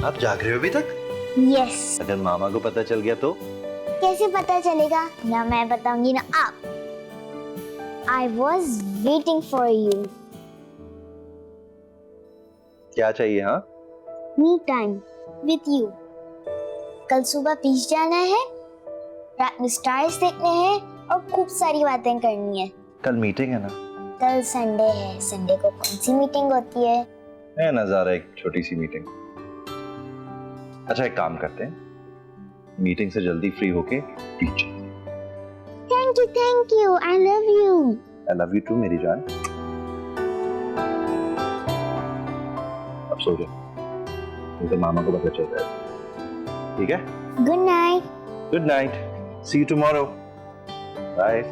आप जाग रहे हो अभी तक? यस। अगर मामा को पता चल गया तो? कैसे पता चलेगा? ना मैं बताऊंगी ना आप। I was waiting for you. क्या चाहिए? हाँ, Me time with you. कल सुबह बीच जाना है, रात में स्टार्स देखने हैं और खूब सारी बातें करनी है। कल मीटिंग है ना? कल संडे है, संडे को कौन सी मीटिंग होती है? है नजारा एक छोटी सी मीटिंग। अच्छा एक काम करते हैं, मीटिंग से जल्दी फ्री होके बीच। Thank you, I love you. I love you too मेरी जान। अब सो जाओ, नहीं तो मामा को पता चल जाएगा। ठीक है? Good night. Good night. See you tomorrow. Bye.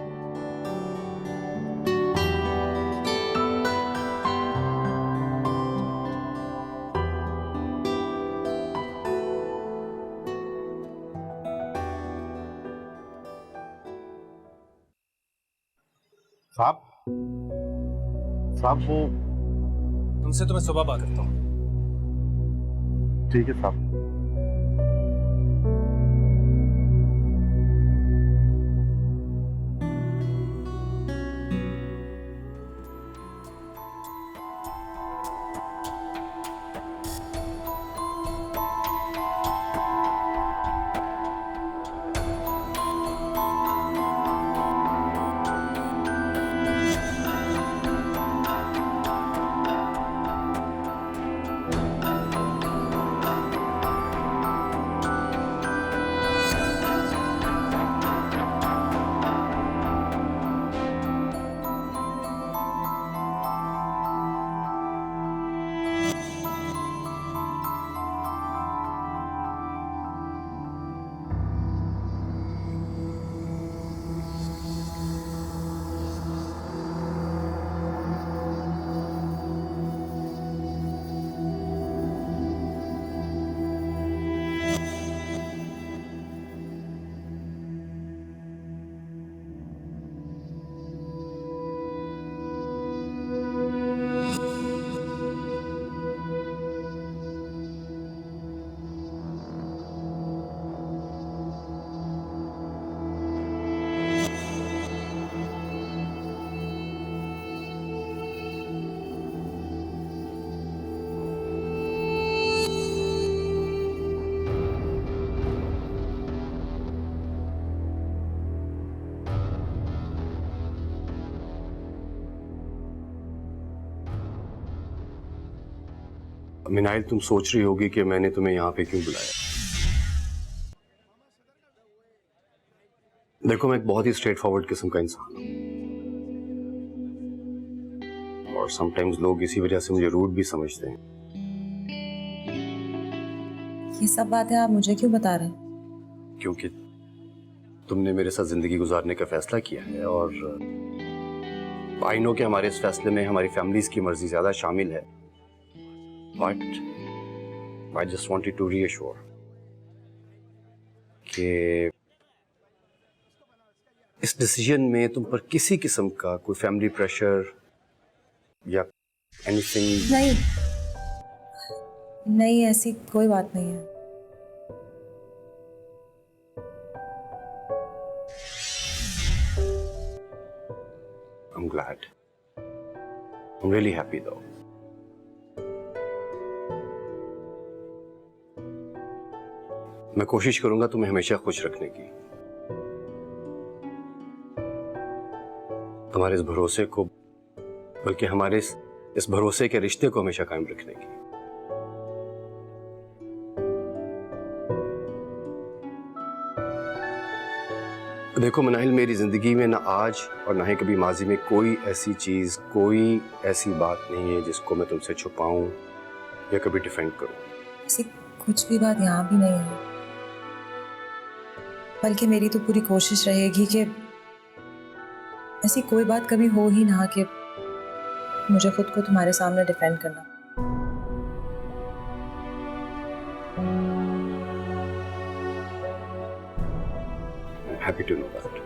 साहब, वो तुमसे तो मैं सुबह बात करता हूँ। ठीक है साहब। मिनाइल, तुम सोच रही होगी कि मैंने तुम्हें यहाँ पे क्यों बुलाया। देखो, मैं एक बहुत ही स्ट्रेट फॉरवर्ड किस्म का इंसान हूँ और समटाइम्स लोग इसी वजह से मुझे रूड भी समझते हैं। ये सब बातें आप मुझे क्यों बता रहे हैं? क्योंकि तुमने मेरे साथ जिंदगी गुजारने का फैसला किया है और आई नो कि हमारे इस फैसले में हमारी फैमिलीज की मर्जी ज्यादा शामिल है, but I just wanted to reassure कि इस डिसीजन में तुम पर किसी किस्म का कोई फैमिली प्रेशर या एनीथिंग। नहीं, ऐसी कोई बात नहीं है। I'm glad. I'm really happy though. मैं कोशिश करूंगा तुम्हें हमेशा खुश रखने की, तुम्हारे इस भरोसे को, बल्कि हमारे इस भरोसे के रिश्ते को हमेशा कायम रखने की। देखो मनाहिल, मेरी ज़िंदगी में ना आज और ना ही कभी माजी में कोई ऐसी चीज़, कोई ऐसी बात नहीं है जिसको मैं तुमसे छुपाऊं या कभी डिफेंड करूं। ऐसी कुछ भी बात यहाँ भी नहीं है, बल्कि मेरी तो पूरी कोशिश रहेगी कि ऐसी कोई बात कभी हो ही ना कि मुझे खुद को तुम्हारे सामने डिफेंड करना। Happy to know that.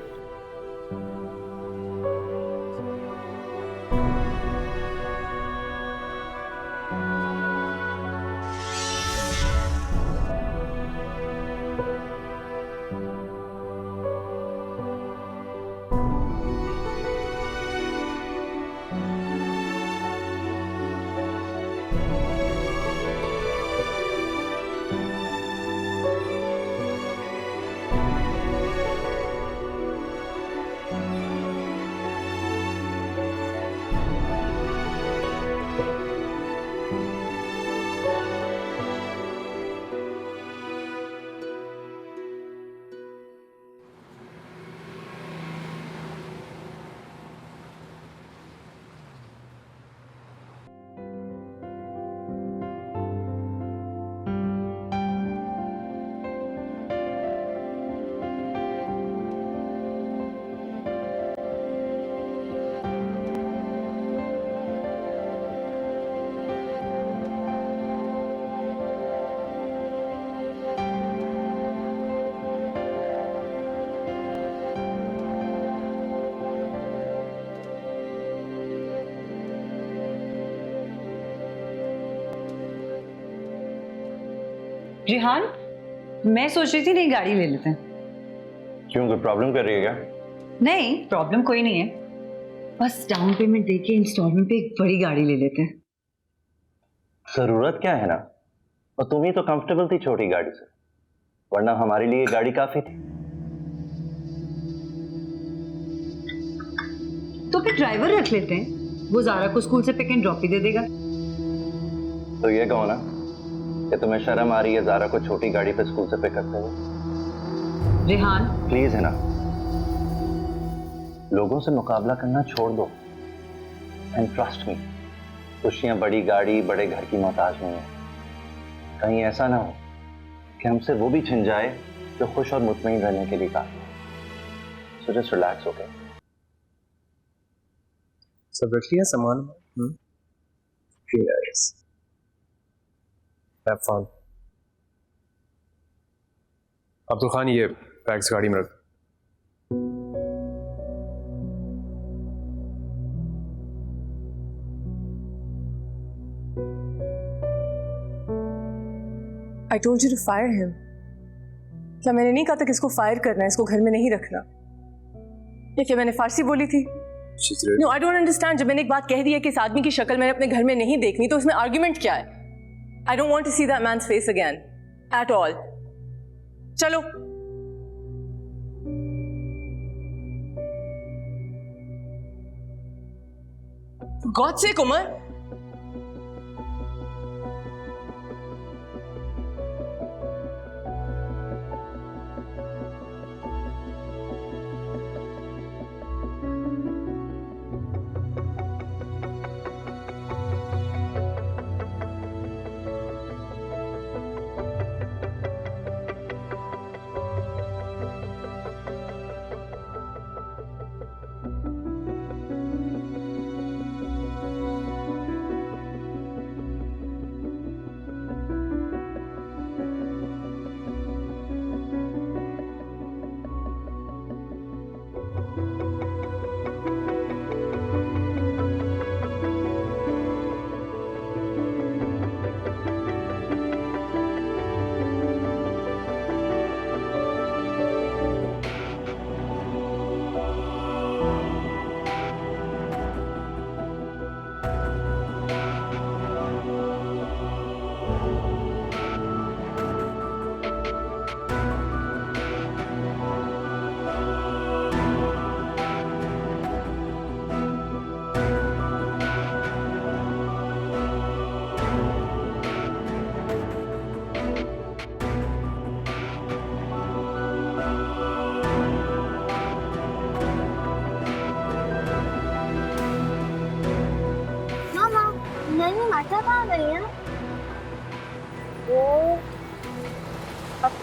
Rihaan, मैं सोच रही थी नई गाड़ी ले लेते हैं। क्यों, कोई प्रॉब्लम कर रही है क्या? नहीं, प्रॉब्लम कोई नहीं है, बस डाउन पेमेंट देके इंस्टॉलमेंट पे एक बड़ी गाड़ी ले लेते हैं। जरूरत क्या है ना, और तुम ही तो कंफर्टेबल थी छोटी गाड़ी से, वरना हमारे लिए गाड़ी काफी थी। तो फिर ड्राइवर रख लेते हैं, वो ज़ारा को स्कूल से पिक एंड ड्रॉप ही दे देगा। तो ये कहो ना कि तुम्हें शर्म आ रही है ज़ारा को छोटी गाड़ी पे स्कूल से पिक करते हुए। रिहान, प्लीज है ना, लोगों से मुकाबला करना छोड़ दो एंड ट्रस्ट मी, खुशियां बड़ी गाड़ी बड़े घर की मोहताज नहीं है। कहीं ऐसा ना हो कि हमसे वो भी छिन जाए जो खुश और मुतमईन रहने के लिए काफी है। So just relax, okay? सब रख लिया सामान? Have fun. अब्दुल खान, ये बैग्स गाड़ी में रख। I told you to fire him. क्या मैंने नहीं कहा था कि इसको फायर करना है, इसको घर में नहीं रखना? ये क्या मैंने फारसी बोली थी? No, I don't understand. जब मैंने एक बात कह दी है कि इस आदमी की शक्ल मैंने अपने घर में नहीं देखनी, तो इसमें आर्ग्यूमेंट क्या है? I don't want to see that man's face again, at all. चलो। For God's sake, Umar.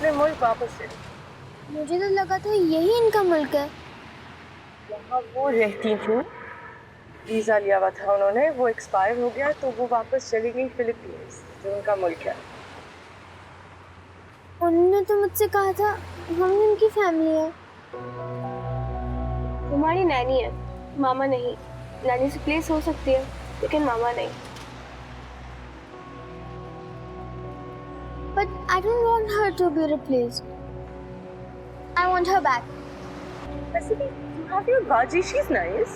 अपने मुल्क वापस चली। मुझे तो लगा था यही इनका मुल्क है। वहाँ वो रहती थी, वीज़ा लिया हुआ था उन्होंने, वो एक्सपायर हो गया तो वो वापस चली गई फिलीपींस, जो उनका मुल्क है। उन्होंने तो मुझसे कहा था हम उनकी फैमिली है। तुम्हारी नैनी है, मामा नहीं। नैनी से प्लेस हो सकती है लेकिन मामा नहीं। But I don't want her to be replaced. I want her back. वैसे भी you have your Baji, she's nice.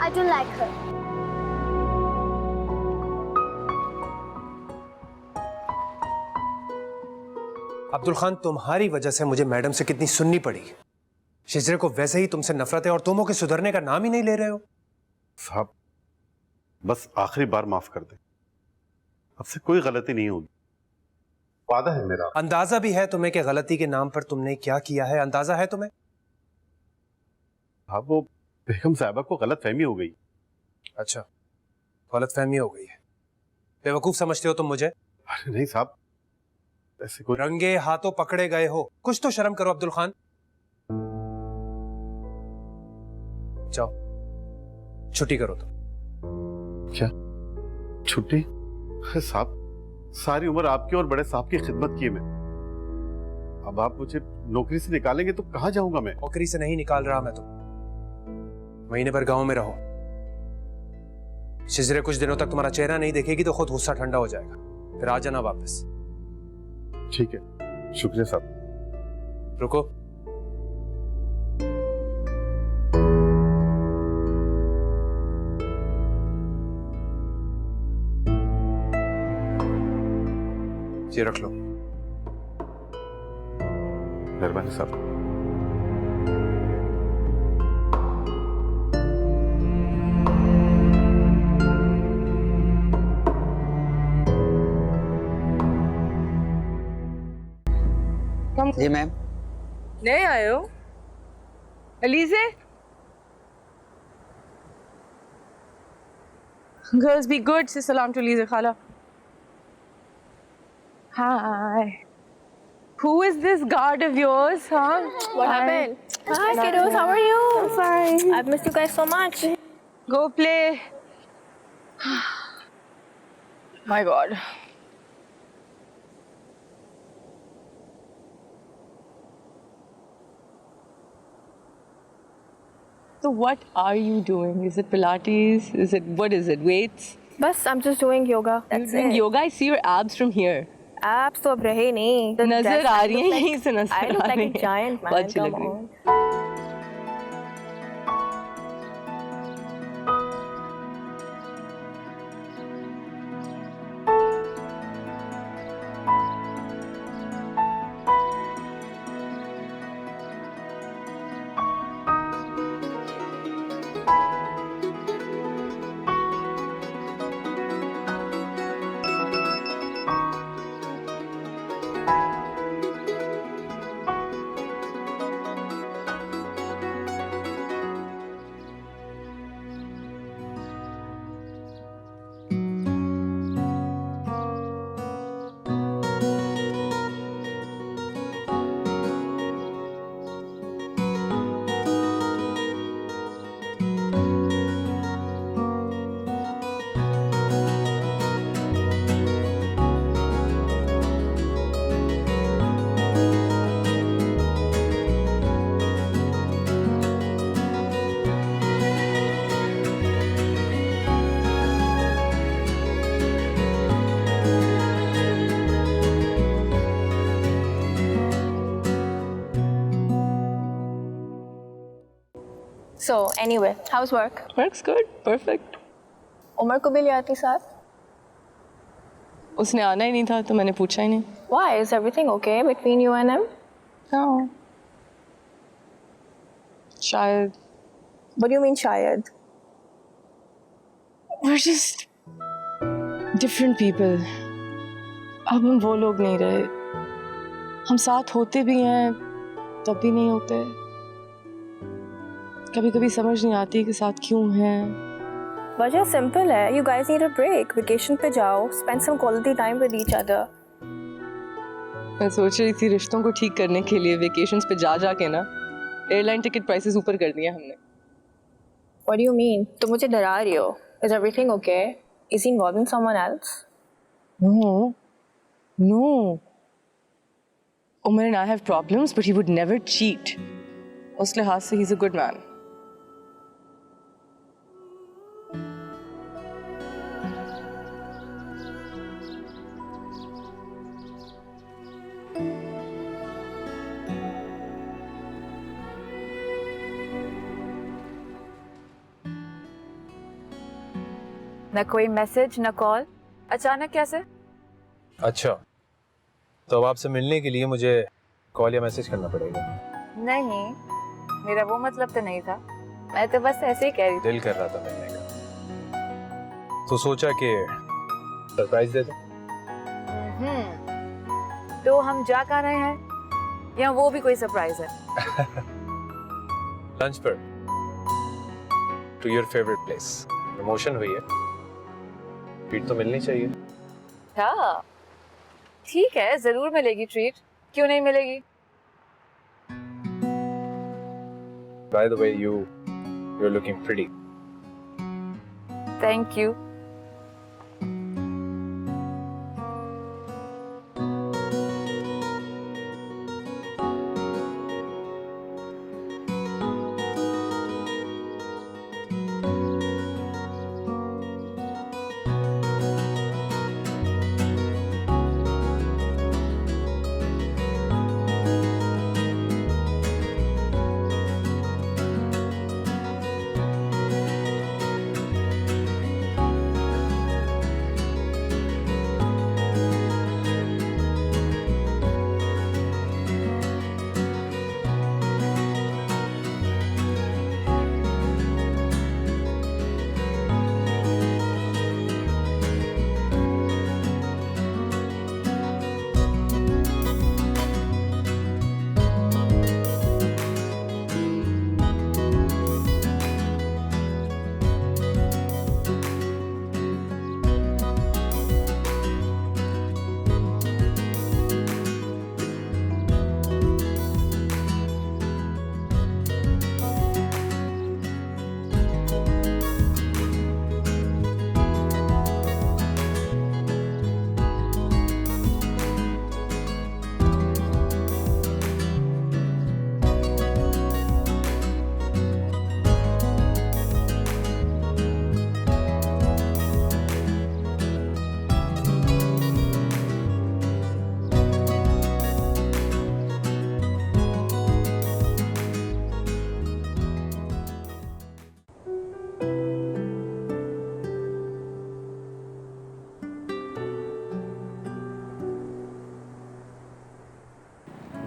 I don't like her. Abdul Khan, तुम्हारी वजह से मुझे मैडम से कितनी सुननी पड़ी। शिजरे को वैसे ही तुमसे नफरत है और तुम के सुधरने का नाम ही नहीं ले रहे हो। साहब बस आखिरी बार माफ कर दे, अब से कोई गलती नहीं होगी, वादा है मेरा। अंदाजा भी है तुम्हें कि गलती के नाम पर तुमने क्या किया है? अंदाजा है तुम्हें? साहब वो बेगम साहिबा को गलत फहमी हो गई। अच्छा, गलत फहमी हो गई है। बेवकूफ समझते हो तुम मुझे? अरे नहीं साहब, ऐसे कोई रंगे हाथों पकड़े गए हो, कुछ तो शर्म करो अब्दुल खान। जाओ छुट्टी करो तुम। क्या छुट्टी? अरे साहब सारी उम्र आपकी और बड़े साहब की खिदमत की है मैं, अब आप मुझे नौकरी से निकालेंगे तो कहां जाऊंगा मैं? नौकरी से नहीं निकाल रहा मैं, तुम महीने भर गांव में रहो। शिजरे कुछ दिनों तक तुम्हारा चेहरा नहीं देखेगी तो खुद गुस्सा ठंडा हो जाएगा, फिर आ जाना वापस। ठीक है, शुक्रिया साहब। रुको, ये रख लो। मेहरबानी साहब। जी मैम। नए आए हो? Alizeh? Girls be good. Say salam to Alize Khala. Hi. Who is this guard of yours, huh? What happened? Hi kiddos, how are you? I'm fine. I've missed you guys so much. Go play. My God. So what are you doing? Is it Pilates? Is it, what is it, weights? Bas, I'm just doing yoga. You're doing yoga? I see your abs from here. Abs तो अब रहे नहीं. The नजर dress, uh I रही look है, like- यहीं से नजर I look आ like रही a है. giant man. बहुत अच्छी लग Come रही on. है. So anyway, how's work? Works good. Perfect. Umar को भी ले आती साथ. उसने आना ही नहीं था तो मैंने पूछा ही नहीं. Why? Is everything okay between you and him? No. शायद. What do you mean शायद? We're just different people. अब हम वो लोग नहीं रहे. हम साथ होते भी हैं, तब भी नहीं होते. कभी कभी समझ नहीं आती कि साथ क्यों हैं. वजह सिंपल है. You guys need a break. Vacation पे जाओ. Spend some quality time with each other. मैं सोच रही थी रिश्तों को ठीक करने के लिए वेकेशंस पे जा जाके ना एयरलाइन टिकट प्राइसेस ऊपर कर दिए हमने। What do you mean? तुम मुझे डरा रही हो? Is everything okay? Is he involving someone else? No, no. Umar and I have problems, but he would never cheat. उस लिहाज से he's a good man. न कोई मैसेज न कॉल, अचानक कैसे? अच्छा, तो अब आपसे मिलने के लिए मुझे कॉल या मैसेज करना पड़ेगा? नहीं, मेरा वो मतलब तो नहीं था। मैं तो बस ऐसे ही कह रही थी। दिल कर रहा था मिलने का, तो सोचा कि सरप्राइज दे दो। तो हम जा कहाँ रहे हैं? या वो भी कोई सरप्राइज है? लंच पर, to your favourite place. Promotion हुई है, ट्रीट तो मिलनी चाहिए। हाँ, ठीक है, जरूर मिलेगी ट्रीट, क्यों नहीं मिलेगी? By the way, you're looking pretty. Thank you.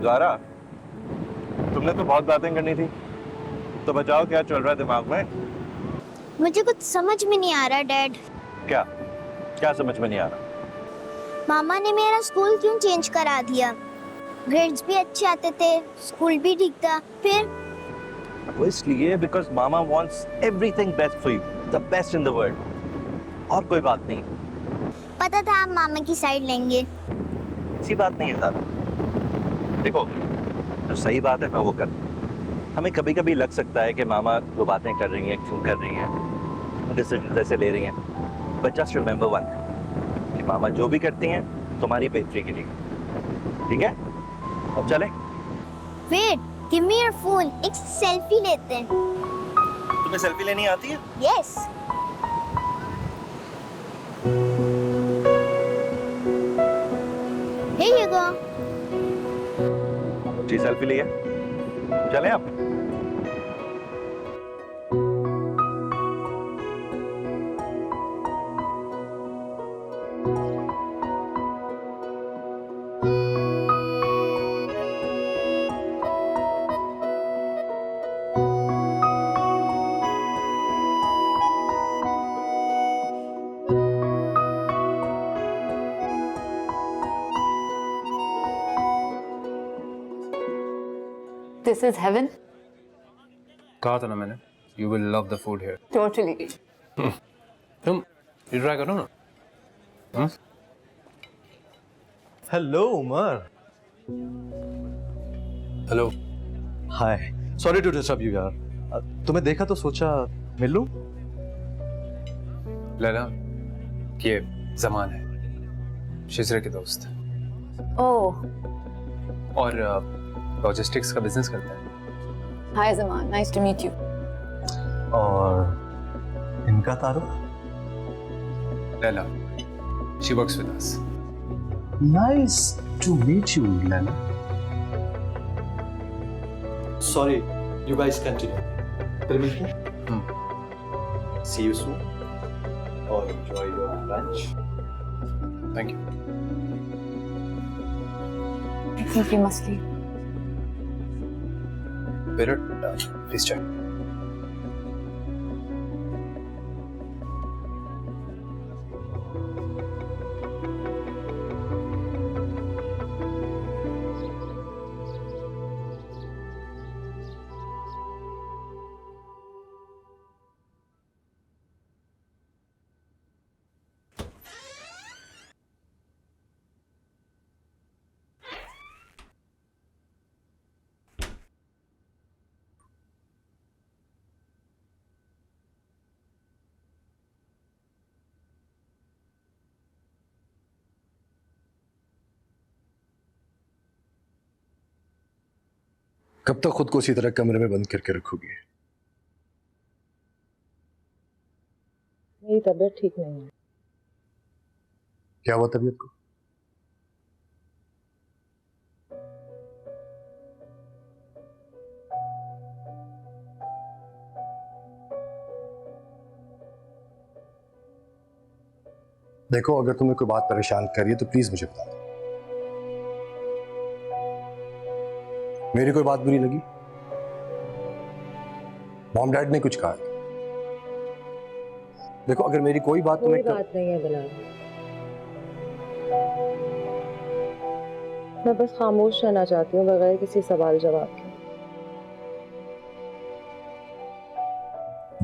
Zaara, तुमने तो बहुत बातें करनी थी, तो बताओ क्या चल रहा है दिमाग में? मुझे कुछ समझ में नहीं आ रहा डैड। क्या क्या समझ में नहीं आ रहा? मामा ने मेरा स्कूल क्यों चेंज करा दिया? ग्रेड्स भी अच्छे आते थे, स्कूल भी ठीक था, फिर? वो इसलिए because mama wants everything best for you, the best in the world. और कोई बात नहीं। पता था आप मामा की साइड लेंगे। ऐसी बात नहीं है ज़ारा। देखो, जो सही बात है मैं वो कर। हमें कभी कभी लग सकता है कि मामा जो बातें कर रही हैं क्यों कर रही हैं, डिसीजन ऐसे ले रही हैं, बट जस्ट रिमेंबर वन, कि मामा जो भी करती हैं तुम्हारी बेहतरी के लिए, ठीक है? अब चलें? Wait, give me your phone, एक सेल्फी लेते हैं। तुम्हें सेल्फी लेनी आती है? यस। Here you go. जी सेल्फी लिया, चलें अब? This is heaven. कहा था ना मैंने, you will love the food here. Totally. तुम ये ट्राई करो ना। Hello Umar, hello. Hi, sorry to disturb you यार। तुम्हें देखा तो सोचा मिल लूं। लैला, ये जमान है, शिजरे के दोस्त, ओह, और लॉजिस्टिक्स का बिजनेस करता है। Hi Zaman, nice to meet you. और इनका तारुफ? Laila, she works with us. Nice to meet you Laila. Sorry, you guys continue. फिर मिलते हैं। सी यू सून और enjoy your lunch. Thank you. I think you must leave. Waiter, please check. कब तक खुद को इसी तरह कमरे में बंद करके रखोगी? मेरी तबीयत ठीक नहीं है। क्या हुआ तबीयत को? देखो, अगर तुम्हें कोई बात परेशान कर रही है तो प्लीज मुझे बता दो। मेरी कोई बात बुरी लगी? मॉम डैड ने कुछ कहा? देखो, अगर मेरी कोई बात कोई बात नहीं है बिलाल, मैं बस खामोश रहना चाहती हूँ बगैर किसी सवाल जवाब के।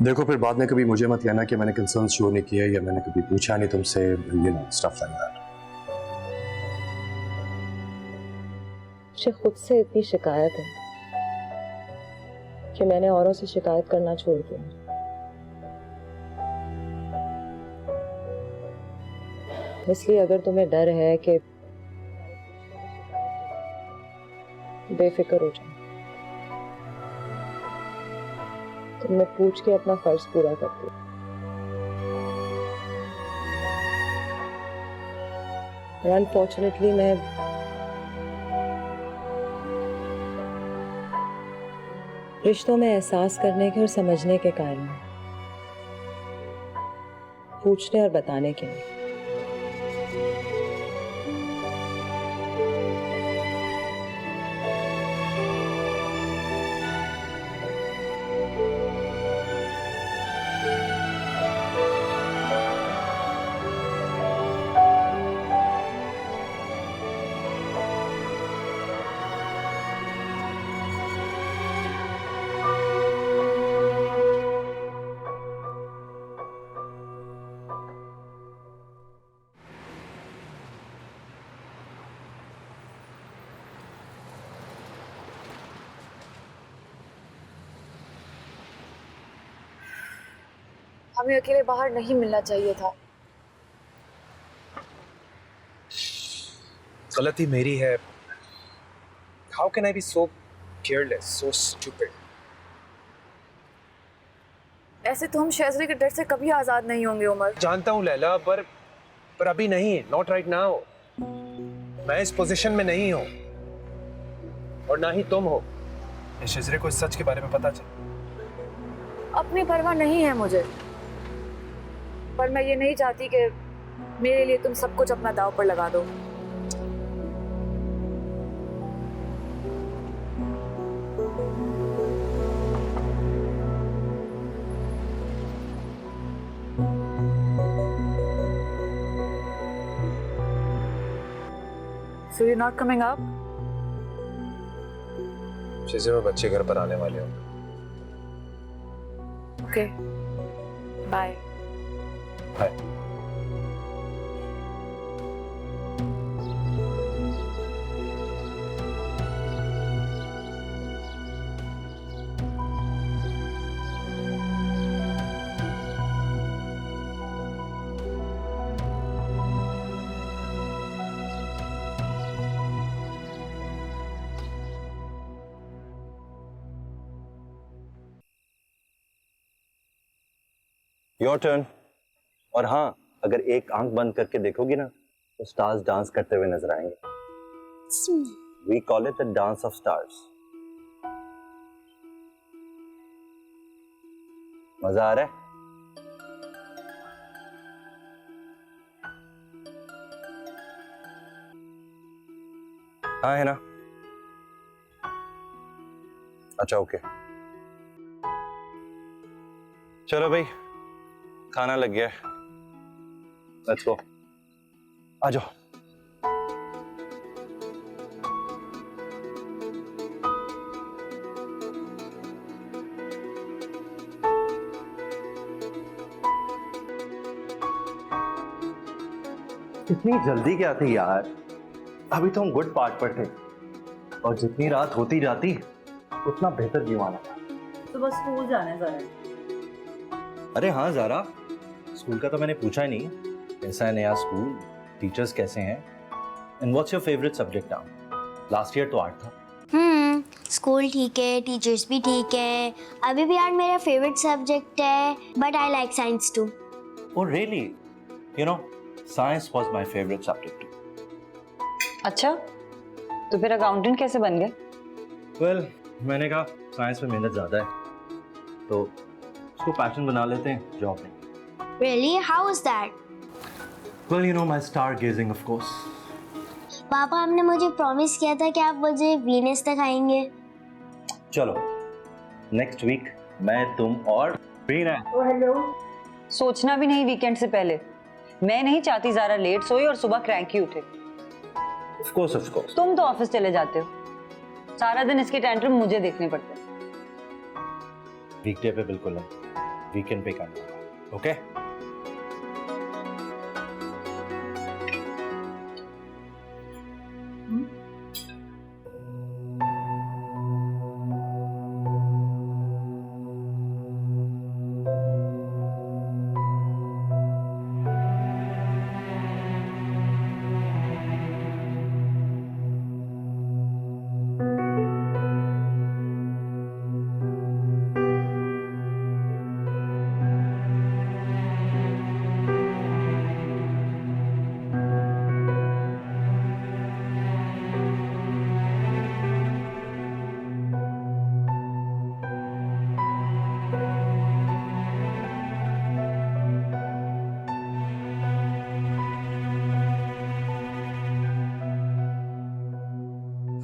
देखो, फिर बाद में कभी मुझे मत कहना कि मैंने कंसर्न शो नहीं किया या मैंने कभी पूछा नहीं तुमसे, स्टफ लाइक दैट। मुझे खुद से इतनी शिकायत है कि मैंने औरों से शिकायत करना छोड़ दिया। इसलिए अगर तुम्हें डर है कि बेफिक्र हो जाओ, तो मैं पूछ के अपना फर्ज पूरा करती हूँ। अनफॉर्चुनेटली मैं रिश्तों में एहसास करने के और समझने के कारण पूछने और बताने के लिए। हमें अकेले बाहर नहीं मिलना चाहिए था। गलती मेरी है। How can I be so careless, so stupid? ऐसे तो हम शेजरे के डर से कभी आजाद नहीं होंगे उमर। जानता हूँ लैला, पर अभी नहीं, नॉट राइट नाउ। मैं इस पोजीशन में नहीं हूँ और ना ही तुम हो। शेजरे को इस सच के बारे में पता चल। अपनी परवाह नहीं है मुझे, पर मैं ये नहीं चाहती कि मेरे लिए तुम सब कुछ अपना दांव पर लगा दो। So you're not coming up? शेजरे और बच्चे घर पर आने वाले हो। Okay. Bye. Bye. Your turn. और हाँ, अगर एक आंख बंद करके देखोगी ना तो स्टार्स डांस करते हुए नजर आएंगे। We call it the dance of stars. मजा आ रहा है? हाँ है ना? अच्छा ओके, चलो भाई, खाना लग गया है, लेट्स गो। आ जाओ। इतनी जल्दी क्या थी यार, अभी तो हम गुड पार्ट पर थे, और जितनी रात होती जाती उतना बेहतर जीवन था। तो बस स्कूल जाना है ज़रा। अरे हाँ ज़ारा, स्कूल का तो मैंने पूछा ही नहीं, कैसा है नया स्कूल, टीचर्स कैसे हैं, and what's your favourite subject now? Last year तो आर्ट था। स्कूल ठीक है, टीचर्स भी ठीक है, अभी भी आर्ट मेरा फेवरेट सब्जेक्ट है, but I like science too. Oh really? You know, science was my favourite subject. अच्छा, तो फिर अकाउंटेंट कैसे बन गए? वेल, मैंने कहा साइंस में मेहनत ज़्यादा है तो उसको पैशन बना लेते हैं जॉब में। Really? How was that? Well, you know my stargazing, of course. पापा, हमने मुझे प्रॉमिस किया था कि आप मुझे वीनस दिखाएंगे। चलो, नेक्स्ट वीक मैं, तुम और वीना। हेलो। सोचना भी नहीं वीकेंड से पहले। मैं नहीं चाहती ज़ारा लेट सोई और सुबह क्रैंकी उठे। Of course, of course. तुम तो ऑफिस चले जाते हो, सारा दिन इसके टेंट्रम मुझे देखने पड़ते हैं। वीकडे पे बिल्कुल नहीं, वीकेंड पे करना होगा, okay?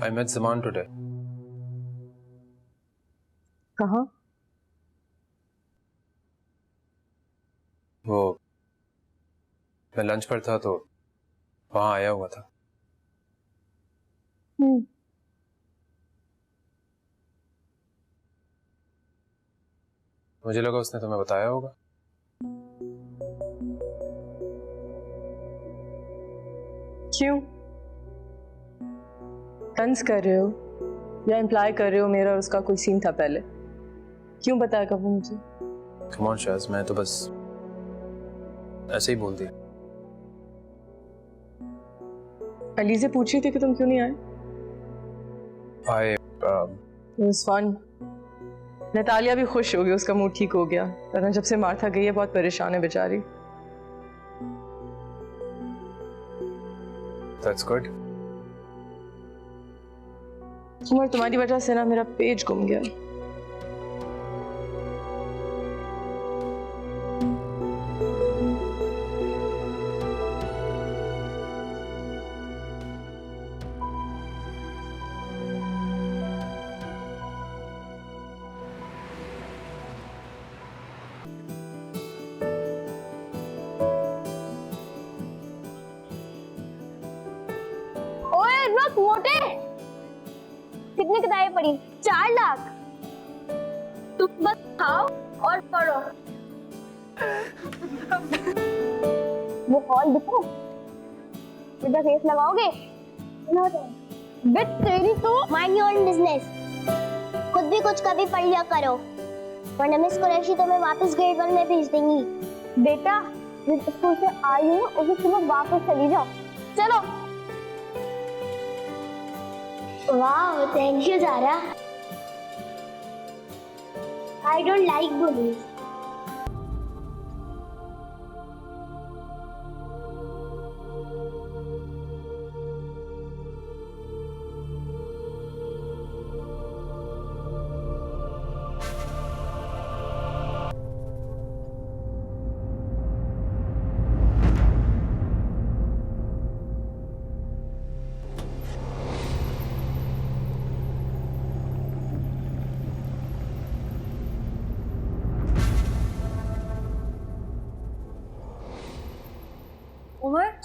I met Zaman today. कहाँ? वो मैं लंच पर था तो वहां आया हुआ था। मुझे लगा उसने तुम्हें बताया होगा। क्यों? तंज कर रहे हो या इम्प्लाई कर रहे हो मेरा और उसका कोई सीन था पहले? क्यों बताएगा वो मुझे? Come on शाज़, मैं तो बस ऐसे ही बोल दिया। अली से पूछ रही थी कि तुम क्यों नहीं आए? It was fun. नतालिया भी खुश हो गई, उसका मूड ठीक हो गया, वरना जब से मार्था गई है बहुत परेशान है बेचारी। That's good. उमर, तुम्हारी वजह से ना मेरा पेज गुम गया। ओए रुक मोटे, कितनी किताबें पढ़ी? 4 लाख। तुम बस खाओ और पढ़ो। वो हॉल दिखो, इधर फेस लगाओगे? बिट तेरी तो। माइंड योर ओन बिजनेस, खुद भी कुछ कभी पढ़ लिया करो, वरना मिस कुरैशी तुम्हें वापस ग्रेड 1 में भेज देंगी। बेटा, जिस स्कूल से आई हो उसी स्कूल में वापस चली जाओ। चलो। वाह, thank you Zara. I don't like bullies.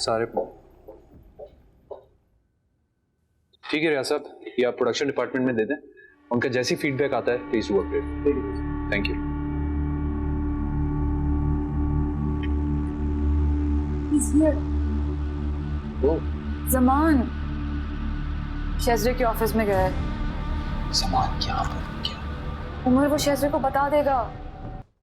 सारे ठीक है रियाज साहब, ये आप प्रोडक्शन डिपार्टमेंट में दे दें। उनका जैसी फीडबैक आता है please do update. Thank you. Zaman Shejare के ऑफिस में गया है। सामान क्या पर क्या? उमर वो शेजरे को बता देगा।